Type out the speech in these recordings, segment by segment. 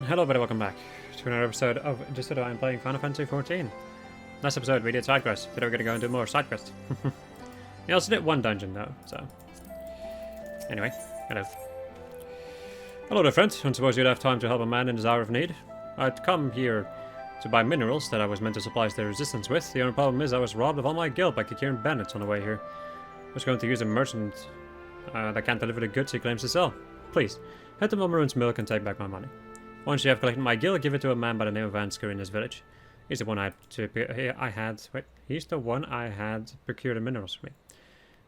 Hello everybody, welcome back to another episode of Just So I'm playing Final Fantasy XIV. Last episode we did side quests, today we're going to go and do more side quests. We also did one dungeon though, so... Anyway, hello. Hello there friend, don't suppose you'd have time to help a man in his hour of need? I'd come here to buy minerals that I was meant to supply the resistance with. The only problem is I was robbed of all my gil by Kieran bandits on the way here. I was going to use a merchant that can't deliver the goods he claims to sell. Please, head to Mulmaroon's milk and take back my money. Once you have collected my gil, give it to a man by the name of Vansker in this village. He's the one he's the one I had procured the minerals for me.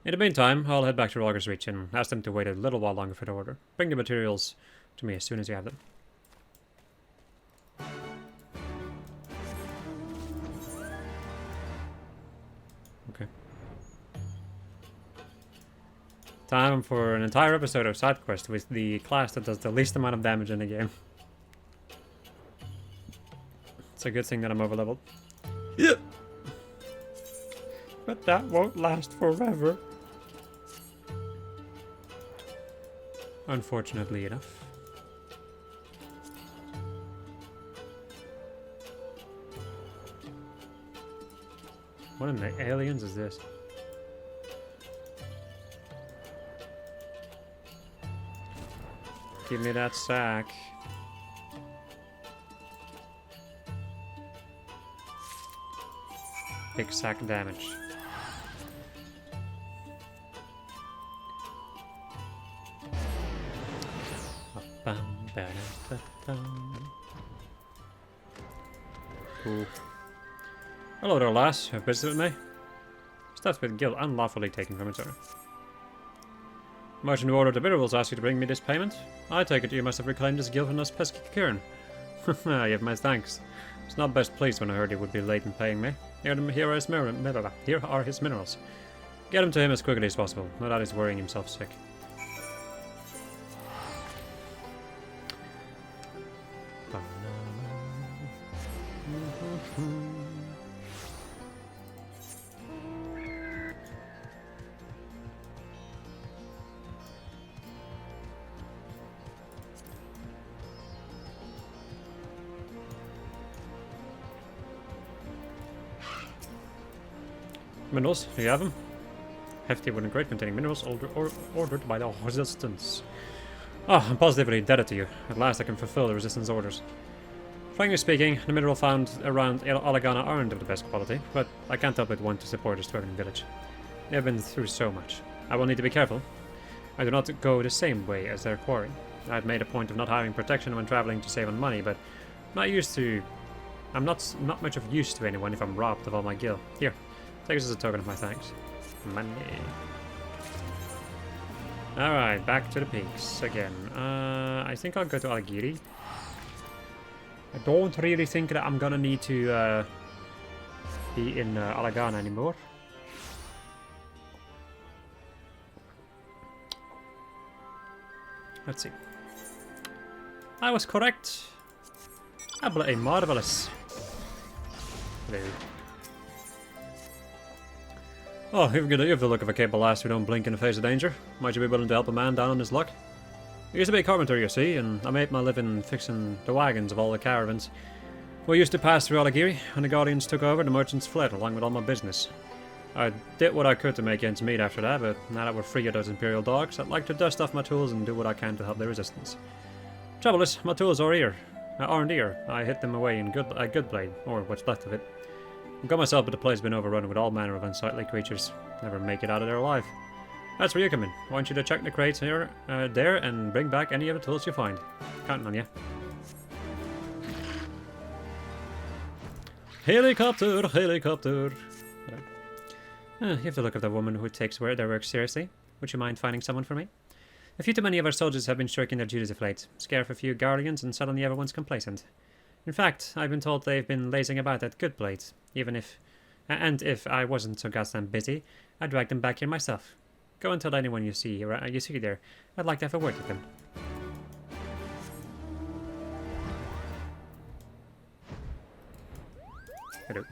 In the meantime, I'll head back to Roger's Reach and ask them to wait a little while longer for the order. Bring the materials to me as soon as you have them. Okay. Time for an entire episode of side quest with the class that does the least amount of damage in the game. It's a good thing that I'm overleveled. Yeah. But that won't last forever. Unfortunately enough. What in the aliens is this? Give me that sack. Big sack damage. Cool. Hello there, lass. Have business with me? Stuff with gil unlawfully taken from its owner. Merchant who ordered the minerals asked you to bring me this payment. I take it you must have reclaimed this gil from those pesky Kieran. You have my thanks. I was not best pleased when I heard he would be late in paying me. Here are his minerals. Get them to him as quickly as possible. No doubt he's worrying himself sick. Minerals, do you have them? Hefty wooden crate containing minerals ordered by the Resistance. Oh, I'm positively indebted to you. At last I can fulfill the Resistance orders. Frankly speaking, the mineral found around Alagana aren't of the best quality, but I can't help but want to support a struggling village. They have been through so much. I will need to be careful. I do not go the same way as their quarry. I had made a point of not having protection when traveling to save on money, but I'm not much of use to anyone if I'm robbed of all my gil. Here. Take this as a token of my thanks. Money. Alright, back to the peaks again. I think I'll go to Alagiri. I don't really think that I'm gonna need to be in Alagana anymore. Let's see. I was correct. Absolutely marvelous. Hello. Oh, you have the look of a capable lass who don't blink in the face of danger. Might you be willing to help a man down on his luck? I used to be a carpenter, you see, and I made my living fixing the wagons of all the caravans. We used to pass through Alagiri. When the Guardians took over, the merchants fled, along with all my business. I did what I could to make ends meet after that, but now that we're free of those Imperial dogs, I'd like to dust off my tools and do what I can to help the Resistance. Trouble is, my tools aren't here. I hid them away in a good blade, or what's left of it. I've got myself, but the place has been overrun with all manner of unsightly creatures. Never make it out of there alive. That's where you come in. I want you to check the crates here, there, and bring back any of the tools you find. Counting on you. Helicopter, helicopter. You have the look of the woman who takes their work seriously. Would you mind finding someone for me? A few too many of our soldiers have been shirking their duties of late. Scare off a few guardians, and suddenly everyone's complacent. In fact, I've been told they've been lazing about at good blades. If I wasn't so goddamn busy, I'd drag them back here myself. Go and tell anyone you see there. I'd like to have a word with them. Hello.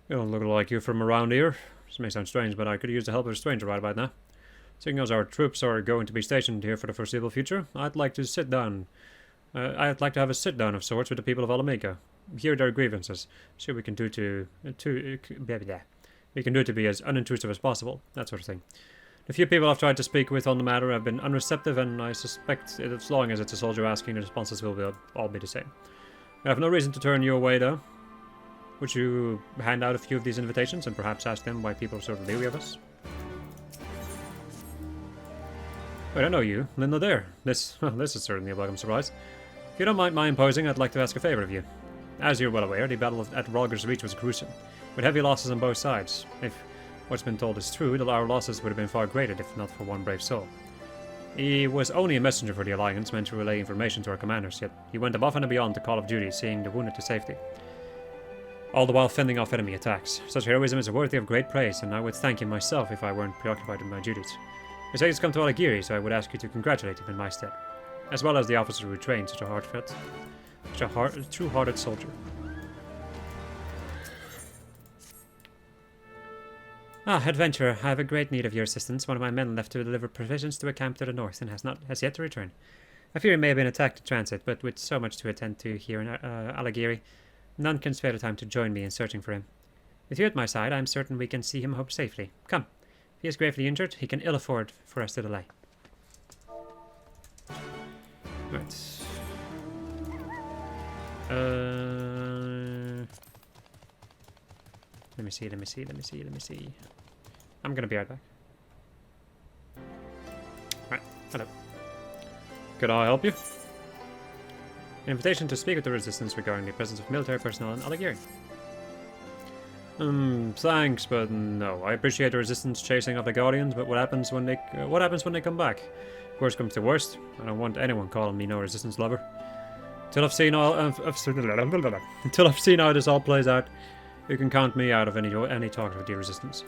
You don't look like you're from around here. This may sound strange, but I could use the help of a stranger right about now. Seeing as our troops are going to be stationed here for the foreseeable future, I'd like to sit down. I'd like to have a sit-down of sorts with the people of Alamega. Hear their grievances. See what we can do to be as unintrusive as possible. That sort of thing. The few people I've tried to speak with on the matter have been unreceptive, and I suspect as long as it's a soldier asking, the responses will all be the same. I have no reason to turn you away, though. Would you hand out a few of these invitations and perhaps ask them why people are sort of leery of us? Wait, I know you. Linda there. This is certainly a welcome surprise. If you don't mind my imposing, I'd like to ask a favor of you. As you're well aware, the battle at Rogger's Reach was gruesome, with heavy losses on both sides. If what's been told is true, our losses would have been far greater if not for one brave soul. He was only a messenger for the Alliance, meant to relay information to our commanders, yet he went above and beyond the call of duty, seeing the wounded to safety, all the while fending off enemy attacks. Such heroism is worthy of great praise, and I would thank him myself if I weren't preoccupied with my duties. He said he's come to Alagiri, so I would ask you to congratulate him in my stead, as well as the officer who trained such a true-hearted soldier. Ah, adventurer, I have a great need of your assistance. One of my men left to deliver provisions to a camp to the north and has yet to return. I fear he may have been attacked in transit, but with so much to attend to here in Alagiri, none can spare the time to join me in searching for him. With you at my side, I am certain we can see him home safely. Come. If he is gravely injured, he can ill afford for us to delay. Right. Let me see. I'm gonna be right back. Right, hello. Could I help you? An invitation to speak with the Resistance regarding the presence of military personnel in Alagiri. Thanks, but no. I appreciate the Resistance chasing of the Guardians, but what happens when they come back? Worst comes to worst, I don't want anyone calling me no Resistance lover. Until I've seen how this all plays out, you can count me out of any talk with the Resistance.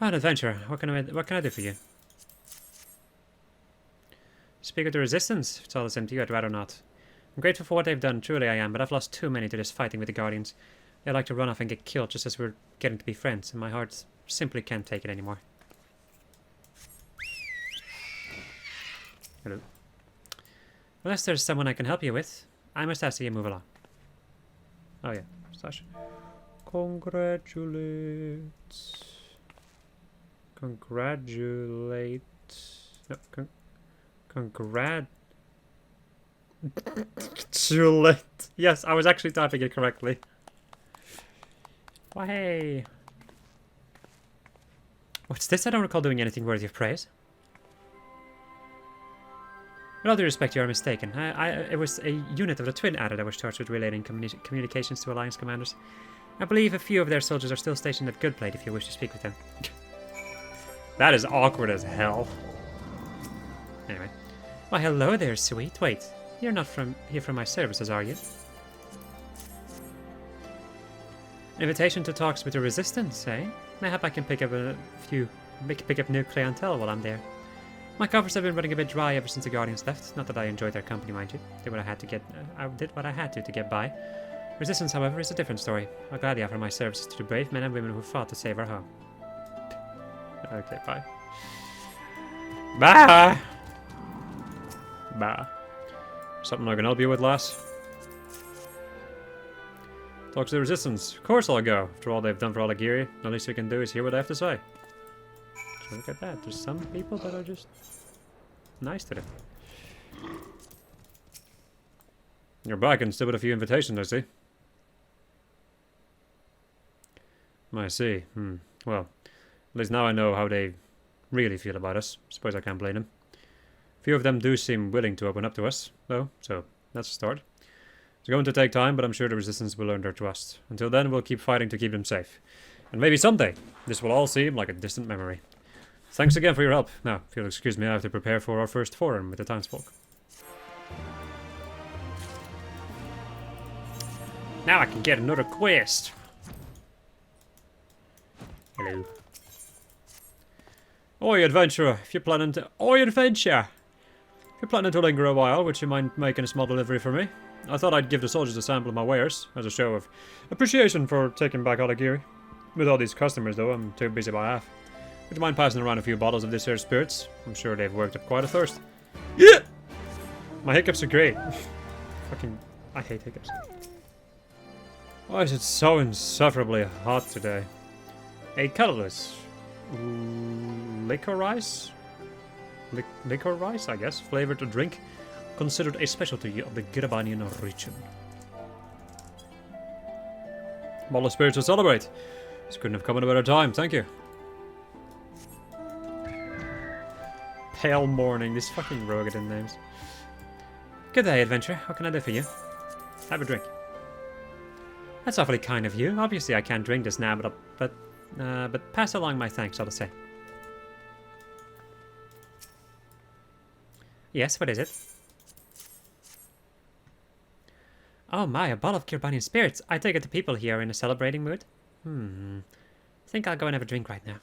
An adventurer, what can I do for you? Speak of the Resistance. If it's all the same to you, I'd rather not. I'm grateful for what they've done, truly I am, but I've lost too many to this fighting with the Guardians. They like to run off and get killed just as we're getting to be friends, and my heart simply can't take it anymore. Hello. Unless there's someone I can help you with, I must ask you to move along. Oh yeah, Sasha. Congratulate. No, congratulate. Yes, I was actually typing it correctly. Why, hey. What's this? I don't recall doing anything worthy of praise. With all due respect, you are mistaken. It was a unit of the Twin Adder that was charged with relaying communications to Alliance commanders. I believe a few of their soldiers are still stationed at Goodplate if you wish to speak with them. That is awkward as hell. Anyway. Why, hello there, sweet. Wait, you're not here from my services, are you? An invitation to talks with the Resistance, eh? Mayhap I can pick up new clientele while I'm there. My coffers have been running a bit dry ever since the Guardians left. Not that I enjoyed their company, mind you. I did what I had to get by. Resistance, however, is a different story. I'll gladly offer my services to the brave men and women who fought to save our home. Okay, bye. Bye! Bye. Something I can help you with, lass? Talk to the Resistance. Of course I'll go. After all they've done for Alagiri, the least we can do is hear what they have to say. So look at that. There's some people that are just nice to them. You're back and still with a few invitations, I see. I see. Well, at least now I know how they really feel about us. Suppose I can't blame them. Few of them do seem willing to open up to us, though, so that's a start. It's going to take time, but I'm sure the Resistance will earn their trust. Until then, we'll keep fighting to keep them safe. And maybe someday, this will all seem like a distant memory. Thanks again for your help. Now, if you'll excuse me, I have to prepare for our first forum with the townsfolk. Now I can get another quest. Hello. Oi, adventurer, if you're planning to... Oi, adventure! If you're planning to linger a while, would you mind making a small delivery for me? I thought I'd give the soldiers a sample of my wares, as a show of appreciation for taking back Alagiri. With all these customers, though, I'm too busy by half. Would you mind passing around a few bottles of this here spirits? I'm sure they've worked up quite a thirst. Yeah! My hiccups are great. Fucking... I hate hiccups. Why is it so insufferably hot today? A colorless... licorice? Licorice, I guess, flavored drink, considered a specialty of the Girabanian region. Bottle of spirits to celebrate. This couldn't have come at a better time, thank you. Pale morning, these fucking Rogadin names. Good day, adventurer. What can I do for you? Have a drink. That's awfully kind of you. Obviously, I can't drink this now, but pass along my thanks, all the same. Yes, what is it? Oh my, a bottle of Kirbanian spirits. I take it the people here are in a celebrating mood. I think I'll go and have a drink right now.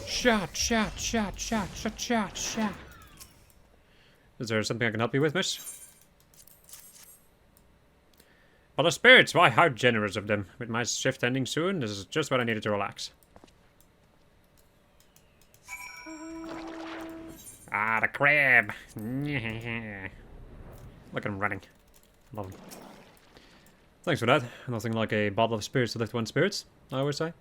Shot, shot, shot, shot, shot, shot, shot. Is there something I can help you with, miss? Bottle of spirits, why, how generous of them. With my shift ending soon, this is just what I needed to relax. Ah, the crab. Look at him running. Love him. Thanks for that. Nothing like a bottle of spirits to lift one's spirits, I always say.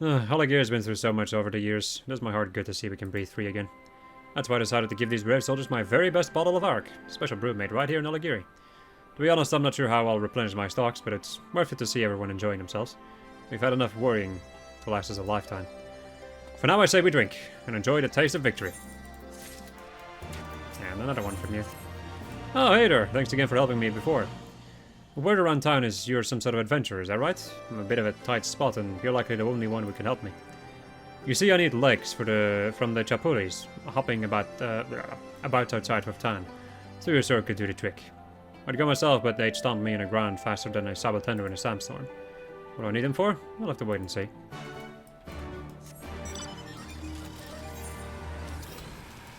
Alagir's been through so much over the years. It does my heart good to see we can breathe free again. That's why I decided to give these brave soldiers my very best bottle of Ark. Special brew made right here in Alagiri. To be honest, I'm not sure how I'll replenish my stocks, but it's worth it to see everyone enjoying themselves. We've had enough worrying to last us a lifetime. For now I say we drink, and enjoy the taste of victory. And another one from you. Oh, hey there. Thanks again for helping me before. Word around town is you're some sort of adventurer, is that right? I'm a bit of a tight spot, and you're likely the only one who can help me. You see, I need legs from the Chapuris, hopping about outside of town. So your sword could do the trick. I'd go myself, but they'd stomp me in the ground faster than a sabble tender in a sandstorm. What do I need them for? We'll have to wait and see.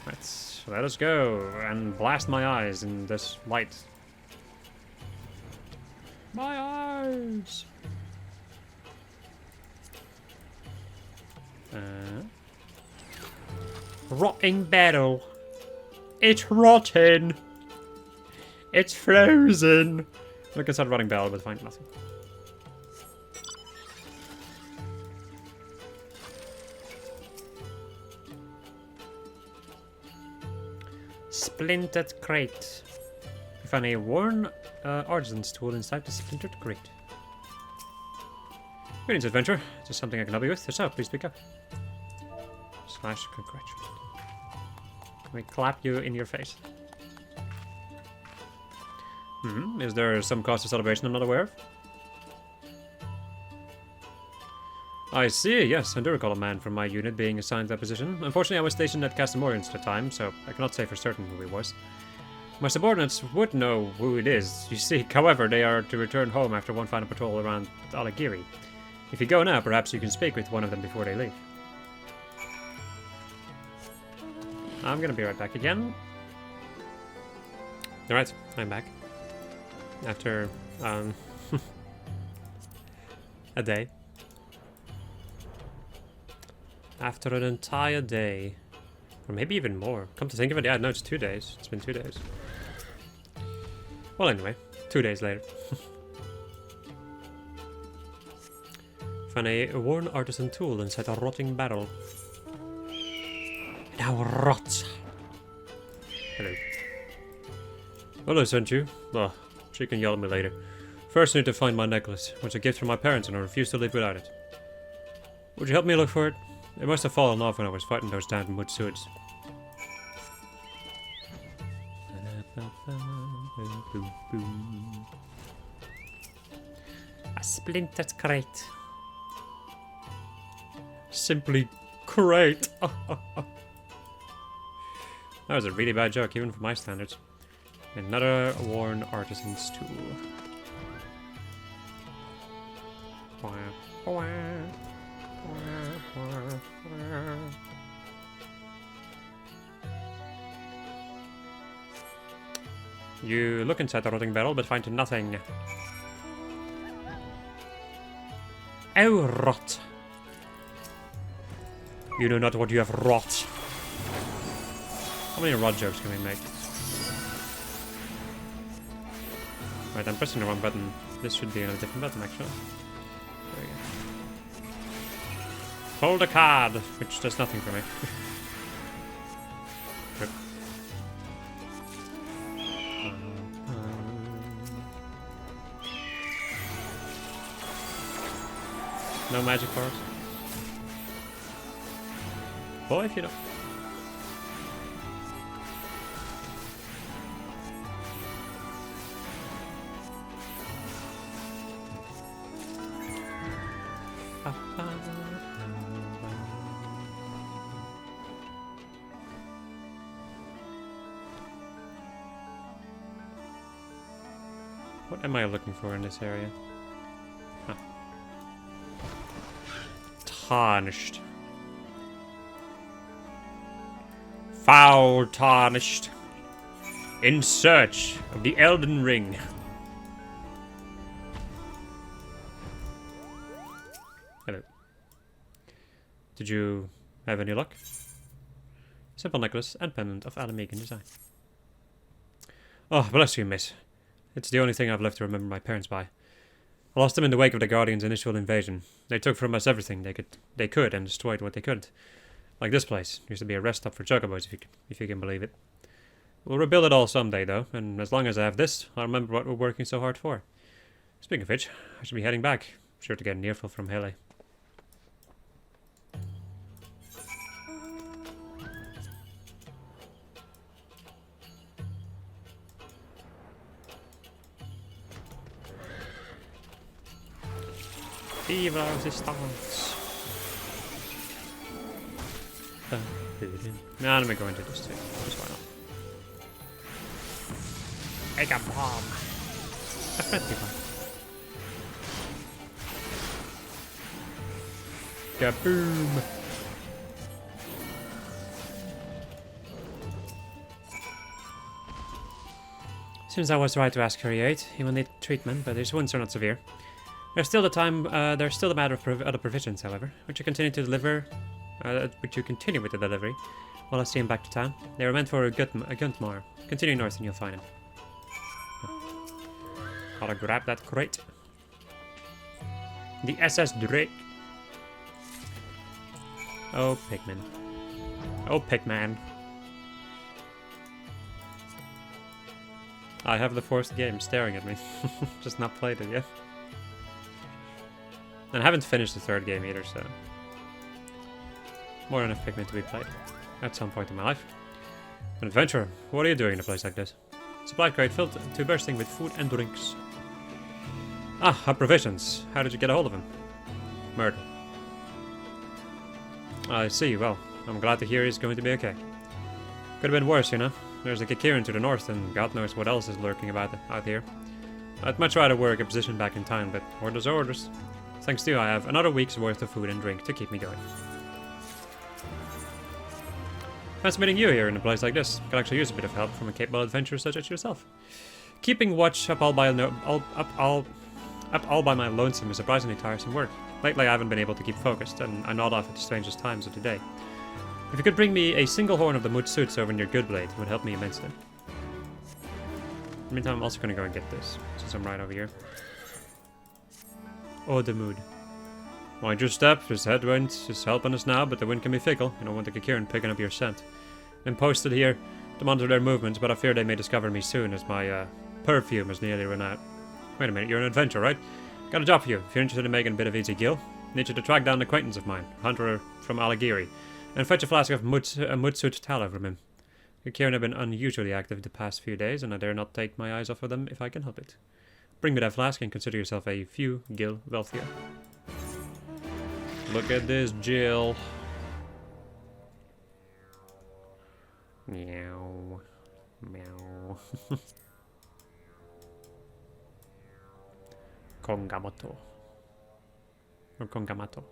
Let's let us go and blast my eyes in this light. My eyes! Rotting barrel. It's rotten! It's frozen! Look inside rotting barrel, but find nothing. Splintered crate. We found a worn artisan's tool inside the splintered crate. Greetings, adventurer. Is there something I can help you with? If so, please speak up. / congratulate. Let me clap you in your face. Is there some cause of celebration I'm not aware of? I see, yes, I do recall a man from my unit being assigned that position. Unfortunately, I was stationed at Castamorians at the time, so I cannot say for certain who he was. My subordinates would know who it is, you see. However, they are to return home after one final patrol around Alagiri. If you go now, perhaps you can speak with one of them before they leave. I'm gonna be right back again. Alright, I'm back. After, a day. After an entire day. Or maybe even more. Come to think of it, yeah, no, it's 2 days. It's been 2 days. Well, anyway, 2 days later. Found a worn artisan tool inside a rotting barrel. Now rot. Hello. Well, I sent you. Oh, she can yell at me later. First, I need to find my necklace, which is a gift from my parents, and I refuse to live without it. Would you help me look for it? It must have fallen off when I was fighting those damn Mutsuds. A splintered crate. Simply great. That was a really bad joke, even for my standards. Another worn artisan's tool. You look inside the rotting barrel, but find nothing. Oh, rot. You know not what you have wrought. How many rot jokes can we make? Right, I'm pressing the wrong button. This should be on a different button, actually. There we go. Hold a card, which does nothing for me. Rip. No magic for us. Boy, if you don't. What am I looking for in this area? Huh. Tarnished. Foul tarnished. In search of the Elden Ring. Hello. Did you have any luck? Simple necklace and pendant of Alamegan design. Oh, bless you, miss. It's the only thing I've left to remember my parents by. I lost them in the wake of the Guardians' initial invasion. They took from us everything they could and destroyed what they couldn't. Like this place. Used to be a rest stop for chocobos, if you can believe it. We'll rebuild it all someday, though, and as long as I have this, I'll remember what we're working so hard for. Speaking of which, I should be heading back. Sure to get an earful from Hele. Viva resistance! Nah, let me go into this too. Just why not? Make a bomb! A friendly one. Kaboom! Seems I was right to ask Harriet. He will need treatment, but his wounds are not severe. There's still the matter of other provisions, however, which you continue to deliver. Which you continue with the delivery while I see him back to town. They were meant for a Guntmar. Continue north and you'll find him. Gotta grab that crate. The SS Drake. Oh, Pikmin. Oh, Pikman. I have the fourth game staring at me. Just not played it yet. And I haven't finished the third game either, so... More than enough Pikmin to be played. At some point in my life. An adventurer, what are you doing in a place like this? Supply crate filled to bursting with food and drinks. Ah, our provisions. How did you get a hold of them? Murder. I see, well, I'm glad to hear he's going to be okay. Could have been worse, you know. There's a Kikirin to the north, and God knows what else is lurking about out here. I'd much rather work a position back in town, but orders are orders. Thanks to you, I have another week's worth of food and drink to keep me going. Fancy meeting you here in a place like this. Could actually use a bit of help from a capable adventurer such as yourself. Keeping watch up all by my lonesome is surprisingly tiresome work. Lately I haven't been able to keep focused, and I nod off at the strangest times of the day. If you could bring me a single horn of the Mood Suits over near Goodblade, it would help me immensely. In the meantime, I'm also going to go and get this, since I'm right over here. Oh, the mood. Mind your step, this headwind is helping us now, but the wind can be fickle. You don't want the Kikirin picking up your scent. I'm posted here to monitor their movements, but I fear they may discover me soon as my perfume is nearly run out. Wait a minute, you're an adventurer, right? Got a job for you. If you're interested in making a bit of easy gil, need you to track down an acquaintance of mine, a hunter from Alagiri, and fetch a flask of Mutsuit tallow from him. Kikirin have been unusually active the past few days, and I dare not take my eyes off of them if I can help it. Bring me that flask and consider yourself a few gil wealthier. Look at this, Jill. Meow. Meow. Kongamato. Or Kongamato.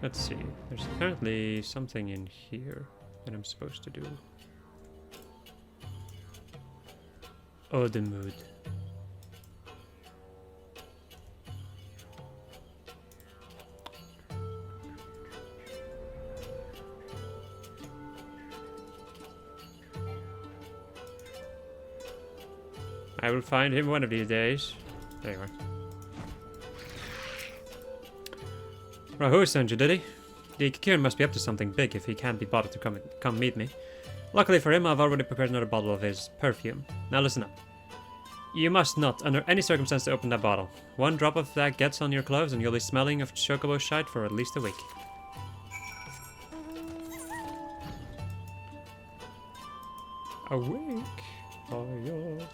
Let's see. There's apparently something in here that I'm supposed to do. Oh, the mood. I will find him one of these days. There you are. Rahu sent you, did he? The Kikiran must be up to something big if he can't be bothered to come meet me. Luckily for him, I've already prepared another bottle of his perfume. Now listen up. You must not, under any circumstance, open that bottle. One drop of that gets on your clothes and you'll be smelling of chocobo shite for at least a week. A week? Oh, yeah.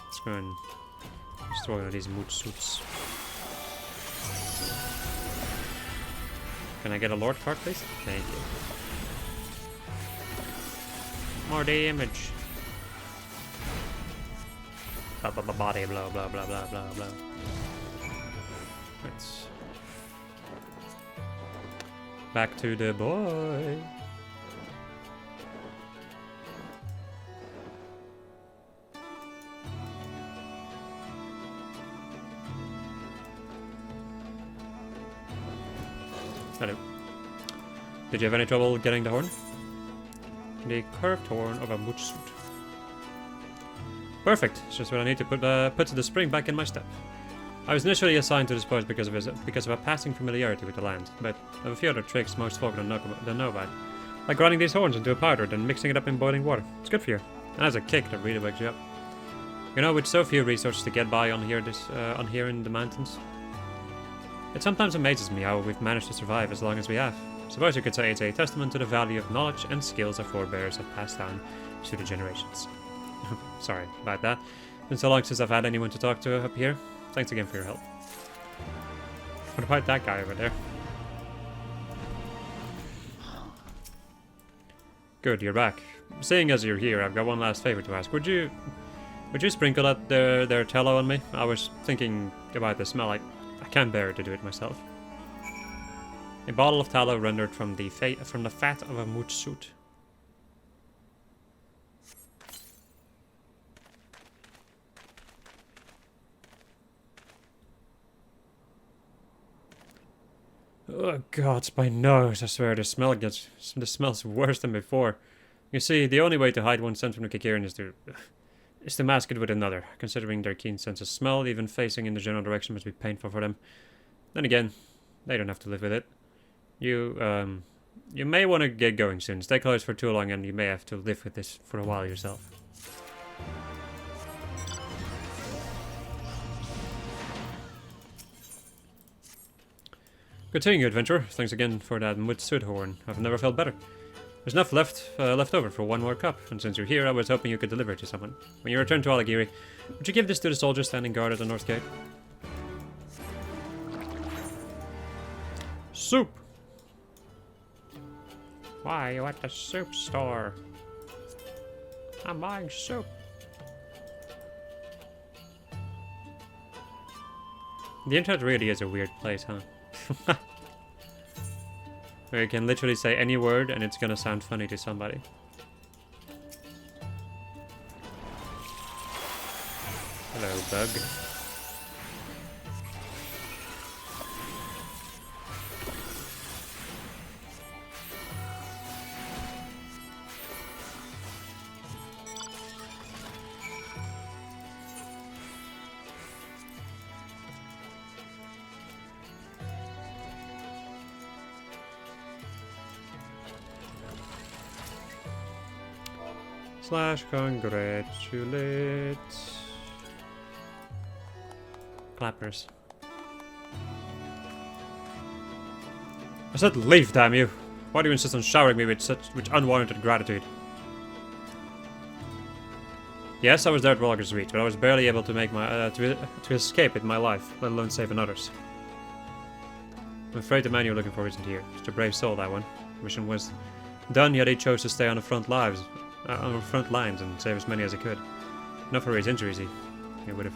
Let's go and destroy one of these mood suits. Can I get a Lord card, please? Thank you. More damage. Body blah blah blah blah blah blah. Let's back to the boy. Hello. Did you have any trouble getting the horn? The curved horn of a mooch suit. Perfect. It's just what I need to put the spring back in my step. I was initially assigned to this post because of a passing familiarity with the land, but I have a few other tricks most folk don't know about, like grinding these horns into a powder, then mixing it up in boiling water. It's good for you, and has a kick that really wakes you up. You know, with so few resources to get by on here in the mountains, it sometimes amazes me how we've managed to survive as long as we have. Suppose you could say it's a testament to the value of knowledge and skills our forebears have passed down through the generations. Sorry about that. Been so long since I've had anyone to talk to up here. Thanks again for your help. What about that guy over there? Good, you're back. Seeing as you're here, I've got one last favor to ask. Would you sprinkle that their tallow on me? I was thinking about the smell. I can't bear to do it myself. A bottle of tallow rendered from the fat of a mooch suit. Oh god, it's my nose. I swear this smells worse than before. You see, the only way to hide one scent from the Kikiran is to mask it with another. Considering their keen sense of smell, even facing in the general direction must be painful for them. Then again, they don't have to live with it. You may want to get going soon. Stay close for too long and you may have to live with this for a while yourself. Continue, adventurer. Thanks again for that Mutsud horn. I've never felt better. There's enough left over for one more cup, and since you're here, I was hoping you could deliver it to someone. When you return to Alagiri, would you give this to the soldiers standing guard at the north gate? Soup! Why are you at the soup store? I'm buying soup. The internet really is a weird place, huh? Where you can literally say any word and it's gonna sound funny to somebody. Hello, bug. / congratulate. Clappers. I said leave, damn you! Why do you insist on showering me with unwarranted gratitude? Yes, I was there at Rolger's reach, but I was barely able to make my to escape with my life, let alone saving others. I'm afraid the man you're looking for isn't here. Just a brave soul, that one. Mission was done, yet he chose to stay on the front lines and save as many as he could. Not for his injuries, he would have.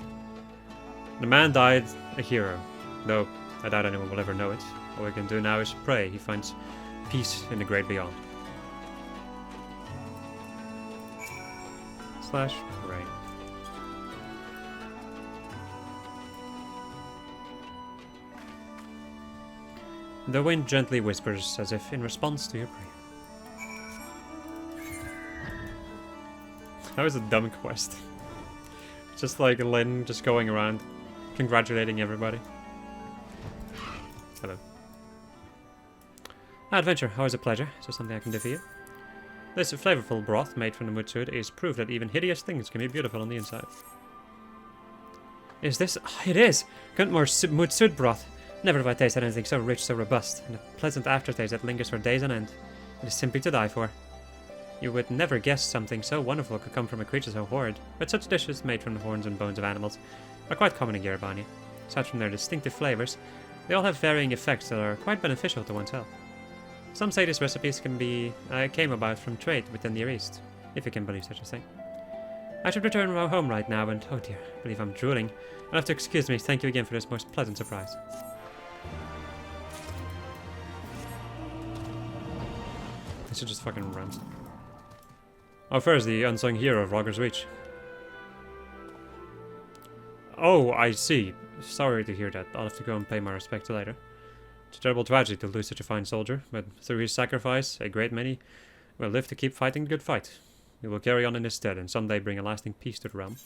The man died a hero, though I doubt anyone will ever know it. All we can do now is pray he finds peace in the great beyond. slash rain. The wind gently whispers as if in response to your prayer. That was a dumb quest. Just like Lynn just going around congratulating everybody. Hello. Adventure, always a pleasure. Is there something I can do for you? This flavorful broth made from the mudsud is proof that even hideous things can be beautiful on the inside. Is this? It is! Couldn't more mudsud broth. Never have I tasted anything so rich, so robust, and a pleasant aftertaste that lingers for days on end. It is simply to die for. You would never guess something so wonderful could come from a creature so horrid, but such dishes, made from the horns and bones of animals, are quite common in Garabania. Aside from their distinctive flavors, they all have varying effects that are quite beneficial to one's health. Some say these recipes came about from trade within the Near East, if you can believe such a thing. I should return home right now, and oh dear, I believe I'm drooling. You'll have to excuse me. Thank you again for this most pleasant surprise. I should just fucking run. Oh, first, the unsung hero of Rogger's Reach. Oh, I see. Sorry to hear that. I'll have to go and pay my respects later. It's a terrible tragedy to lose such a fine soldier, but through his sacrifice, a great many will live to keep fighting the good fight. We will carry on in his stead, and someday bring a lasting peace to the realm.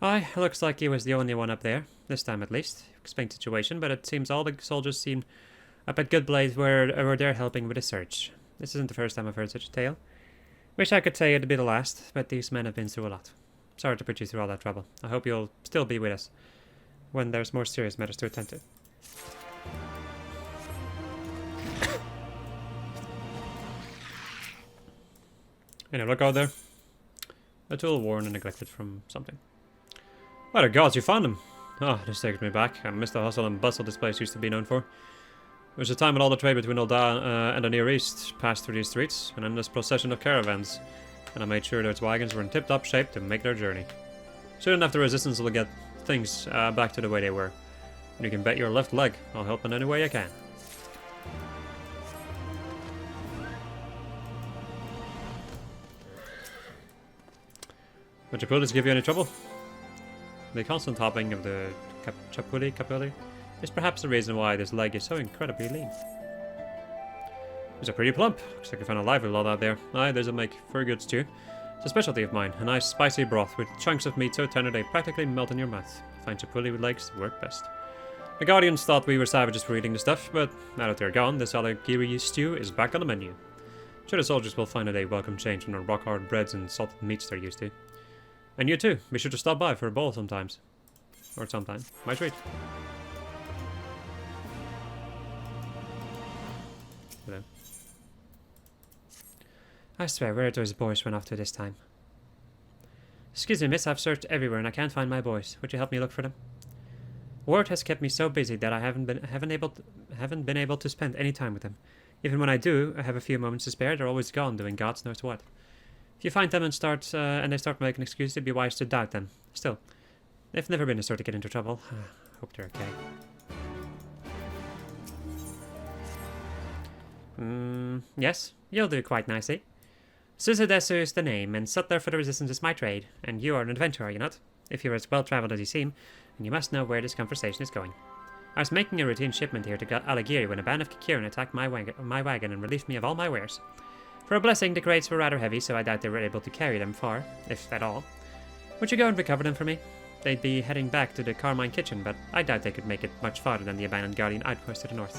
Aye, looks like he was the only one up there, this time at least. Explained the situation, but it seems all the soldiers seen up at Goodblade were there helping with the search. This isn't the first time I've heard such a tale. Wish I could say it'd be the last, but these men have been through a lot. Sorry to put you through all that trouble. I hope you'll still be with us when there's more serious matters to attend to. Anyway, look out there. A tool worn and neglected from something. By the gods, you found him! Ah, this takes me back. I miss the hustle and bustle this place used to be known for. It was a time when all the trade between Ul'dah and the Near East passed through these streets, an endless procession of caravans, and I made sure those wagons were in tip-top shape to make their journey. Soon enough the resistance will get things back to the way they were. And you can bet your left leg I'll help in any way I can. Would your pullets give you any trouble? The constant hopping of the capulli is perhaps the reason why this leg is so incredibly lean. It's a pretty plump. Looks like you found a lively lot out there. Aye, there's a make for good stew. It's a specialty of mine, a nice spicy broth with chunks of meat so tender they practically melt in your mouth. Fine chapulli with legs work best. The Guardians thought we were savages for eating the stuff, but now that they're gone, this alagiri stew is back on the menu. Sure, the soldiers will find it a welcome change from the rock-hard breads and salted meats they're used to. And you too, be sure to stop by for a bowl sometimes. Or sometime. My treat. Hello. I swear, where those boys went off to this time? Excuse me, miss, I've searched everywhere and I can't find my boys. Would you help me look for them? Work has kept me so busy that I haven't been able to spend any time with them. Even when I do, I have a few moments to spare, they're always gone doing God knows what. If you find them and they start making excuses, it'd be wise to doubt them. Still, they've never been the sort to get into trouble. Hope they're okay. Yes, you'll do quite nicely. Suzudesu is the name, and Sutler for the Resistance is my trade. And you are an adventurer, are you not? If you're as well-traveled as you seem, then you must know where this conversation is going. I was making a routine shipment here to Alagiri when a band of Kikirin attacked my wagon and relieved me of all my wares. For a blessing, the crates were rather heavy, so I doubt they were able to carry them far, if at all. Would you go and recover them for me? They'd be heading back to the Carmine kitchen, but I doubt they could make it much farther than the abandoned Guardian outpost to the north.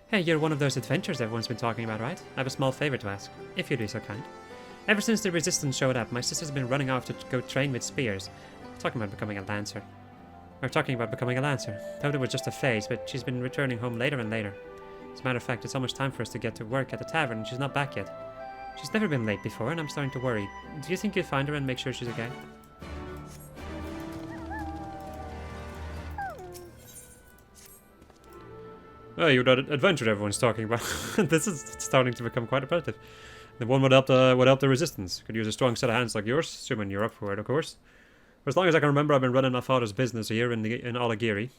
Hey, you're one of those adventures everyone's been talking about, right? I have a small favor to ask, if you'd be so kind. Ever since the Resistance showed up, my sister's been running off to go train with spears. Talking about becoming a lancer. Thought it was just a phase, but she's been returning home later and later. As a matter of fact, it's almost time for us to get to work at the tavern, and she's not back yet. She's never been late before, and I'm starting to worry. Do you think you'd find her and make sure she's okay? Oh, you're that adventure everyone's talking about. This is starting to become quite repetitive. The one would help the Resistance. Could use a strong set of hands like yours, assuming you're up for it, of course. For as long as I can remember, I've been running my father's business here in Alagiri.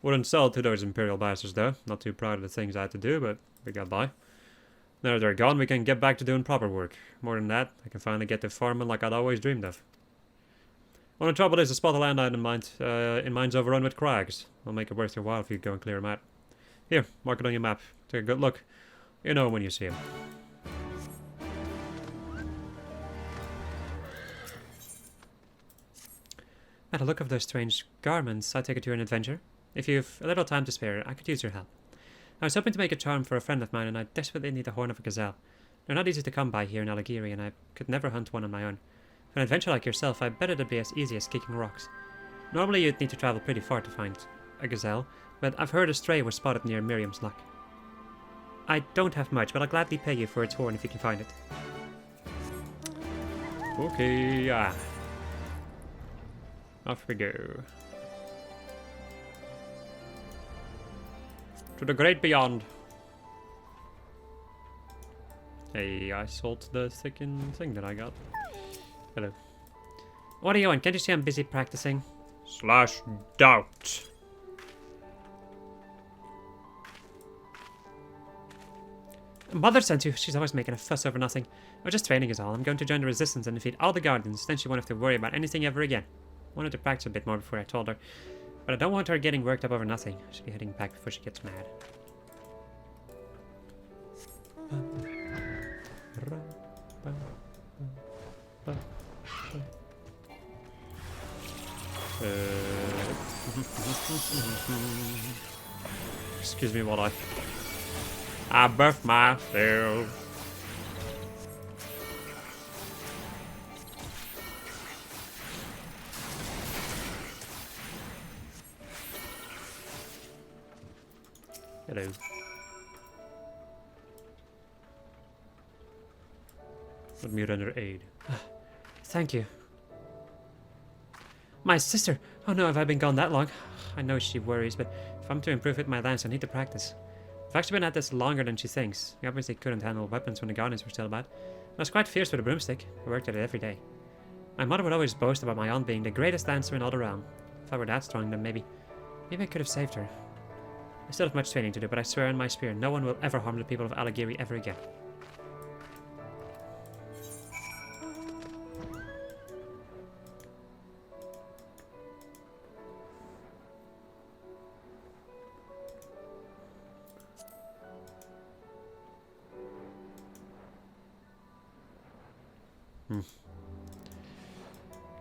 Wouldn't sell to those Imperial bastards though. Not too proud of the things I had to do, but we got by. Now they're gone, we can get back to doing proper work. More than that, I can finally get to farming like I'd always dreamed of. Only trouble is, the spot of land I had in mind's overrun with crags. I'll make it worth your while if you go and clear them out. Here, mark it on your map. Take a good look. You know when you see them. At the look of those strange garments, I take it you're an adventurer. If you've a little time to spare, I could use your help. I was hoping to make a charm for a friend of mine, and I desperately need the horn of a gazelle. They're not easy to come by here in Alagiri, and I could never hunt one on my own. For an adventurer like yourself, I bet it'd be as easy as kicking rocks. Normally you'd need to travel pretty far to find a gazelle, but I've heard a stray was spotted near Miriam's Lock. I don't have much, but I'll gladly pay you for its horn if you can find it. Okay, off we go. To the great beyond. Hey, I sold the thickened thing that I got. Hello. What are you on? Can't you see I'm busy practicing? / doubt. Mother sent you. She's always making a fuss over nothing. I was just training is all. I'm going to join the resistance and defeat all the Guardians. Then she won't have to worry about anything ever again. Wanted to practice a bit more before I told her. But I don't want her getting worked up over nothing. I should be heading back before she gets mad. Excuse me while I buff myself. Hello. Let me render aid. Thank you. My sister! Oh no, have I been gone that long? I know she worries, but if I'm to improve with my lance, I need to practice. I've actually been at this longer than she thinks. We obviously couldn't handle weapons when the Guardians were still about. I was quite fierce with a broomstick. I worked at it every day. My mother would always boast about my aunt being the greatest dancer in all the realm. If I were that strong, then maybe I could have saved her. I still have much training to do, but I swear on my spear, no one will ever harm the people of Alagiri ever again.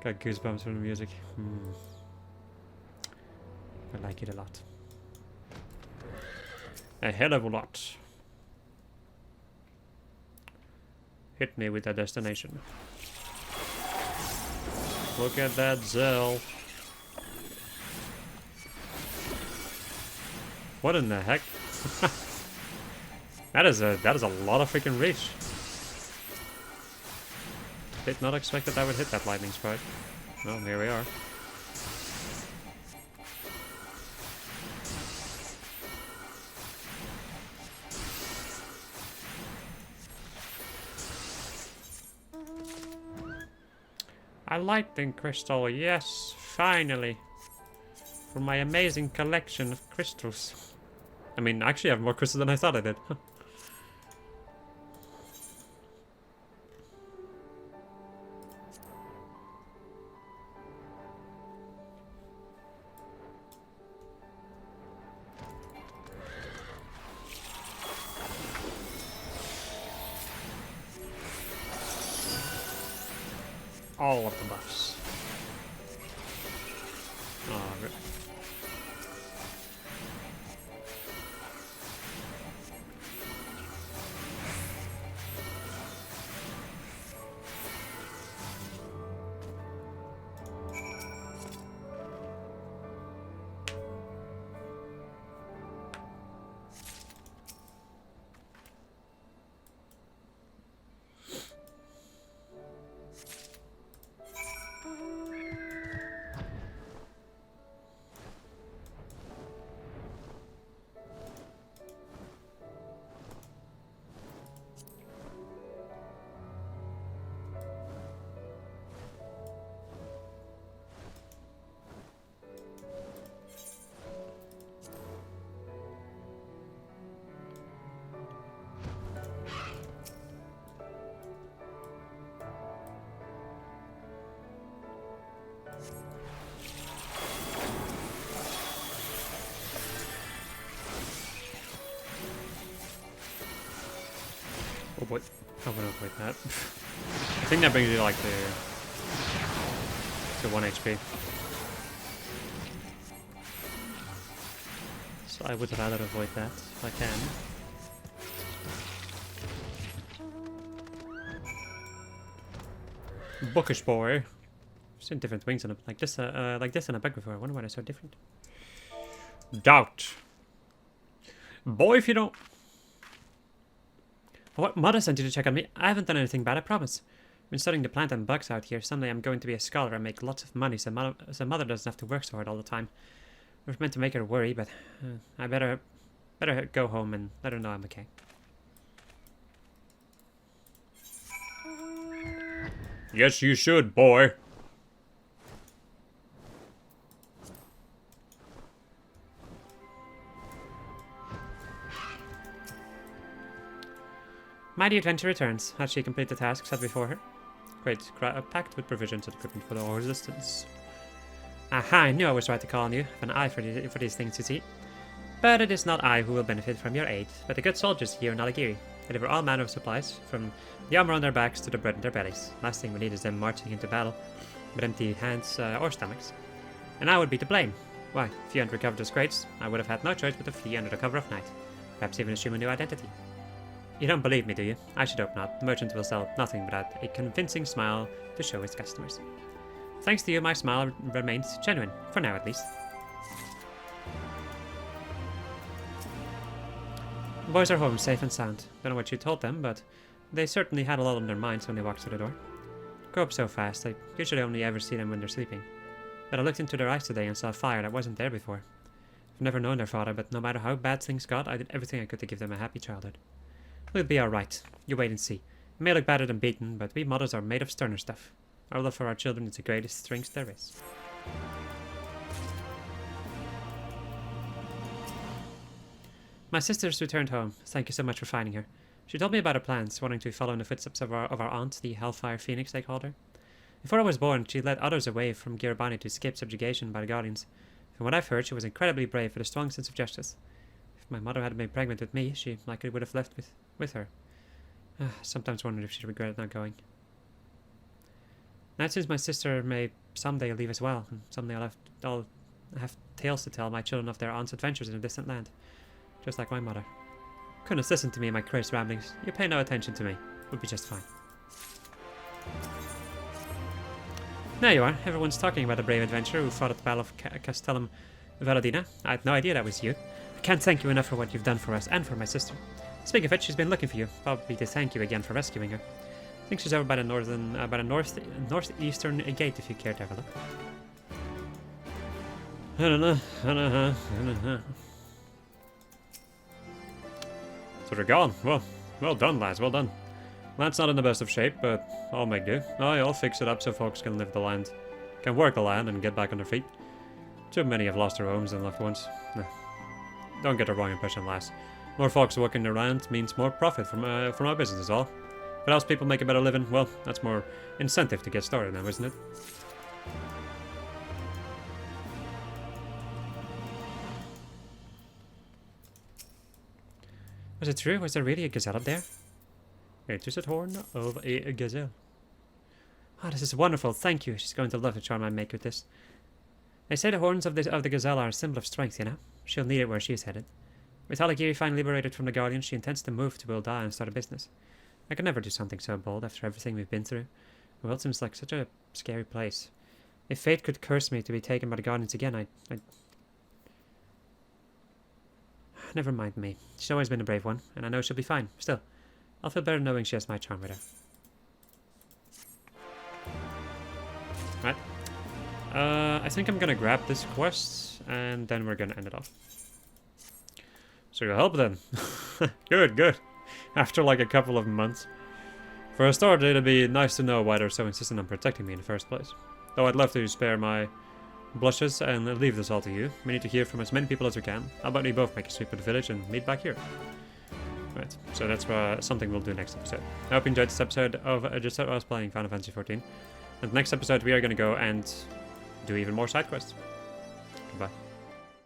Got goosebumps from the music. I like it a lot. A hell of a lot. Hit me with that destination. Look at that Zell. What in the heck? that is a lot of freaking reach. Did not expect that I would hit that lightning sprite. Well, here we are. A lightning crystal, yes, finally. From my amazing collection of crystals. I mean, actually I have more crystals than I thought I did. All of the buffs. Oh, good. avoid. I want to avoid that. I think that brings you like to 1 HP. So I would rather avoid that if I can. Bookish boy. I've seen different wings on it, like this in a bag before. I wonder why they're so different. Doubt. Boy, if you don't. What mother sent you to check on me? I haven't done anything bad, I promise. I've been studying the plant and bugs out here. Someday I'm going to be a scholar and make lots of money, so mother doesn't have to work so hard all the time. I was meant to make her worry, but I better go home and let her know I'm okay. Yes, you should, boy. Mighty Adventure returns. Has she complete the task set before her? Great. Packed with provisions and equipment for the resistance. Aha, I knew I was right to call on you. I have an eye for these things you see. But it is not I who will benefit from your aid, but the good soldiers here in Alagiri. They deliver all manner of supplies, from the armor on their backs to the bread in their bellies. Last thing we need is them marching into battle with empty hands or stomachs. And I would be to blame. Why, if you hadn't recovered those crates, I would have had no choice but to flee under the cover of night. Perhaps even assume a new identity. You don't believe me, do you? I should hope not. The merchant will sell nothing without a convincing smile to show his customers. Thanks to you, my smile remains genuine, for now at least. The boys are home, safe and sound. Don't know what you told them, but they certainly had a lot on their minds when they walked through the door. Grow up so fast, I usually only ever see them when they're sleeping. But I looked into their eyes today and saw a fire that wasn't there before. I've never known their father, but no matter how bad things got, I did everything I could to give them a happy childhood. We'll be alright. You wait and see. It may look battered and beaten, but we mothers are made of sterner stuff. Our love for our children is the greatest strength there is. My sister's returned home. Thank you so much for finding her. She told me about her plans, wanting to follow in the footsteps of our aunt, the Hellfire Phoenix they called her. Before I was born, she led others away from Girabani to escape subjugation by the Guardians. From what I've heard, she was incredibly brave with a strong sense of justice. If my mother had been pregnant with me, she likely would have left with her. Sometimes wondered if she regretted not going. Now, since my sister may someday leave as well, and someday I'll have tales to tell my children of their aunt's adventures in a distant land, just like my mother. Goodness, listen to me and my crazy ramblings. You pay no attention to me. We'll be just fine. There you are. Everyone's talking about the brave adventurer who fought at the Battle of Castellum Valadina. I had no idea that was you. I can't thank you enough for what you've done for us and for my sister. Speaking of it, she's been looking for you. Probably to thank you again for rescuing her. I think she's over by the northeastern gate if you care to have a look. So they're gone. Well done, lads. Well done. Land's not in the best of shape, but I'll make do. I'll fix it up so folks can live the land, can work the land and get back on their feet. Too many have lost their homes and loved ones. Don't get the wrong impression, lass. More folks working around means more profit from our business is all. If it helps people make a better living, well, that's more incentive to get started now, isn't it? Was it true? Was there really a gazelle up there? A twisted horn of a gazelle. Oh, this is wonderful. Thank you. She's going to love the charm I make with this. They say the horns of the gazelle are a symbol of strength, you know. She'll need it where she's headed. With Alagiri finally liberated from the Guardians, she intends to move to Wilda and start a business. I could never do something so bold after everything we've been through. The world seems like such a scary place. If fate could curse me to be taken by the Guardians again, I'd... Never mind me. She's always been a brave one, and I know she'll be fine. Still, I'll feel better knowing she has my charm with her. Right. I think I'm gonna grab this quest, and then we're gonna end it off. So you'll help then. Good. After like a couple of months. For a start, it'd be nice to know why they're so insistent on protecting me in the first place. Though I'd love to spare my blushes and leave this all to you. We need to hear from as many people as we can. How about we both make a sweep of the village and meet back here? Right, so that's something we'll do next episode. I hope you enjoyed this episode of just us playing Final Fantasy XIV. And next episode we are going to go and do even more side quests. Goodbye.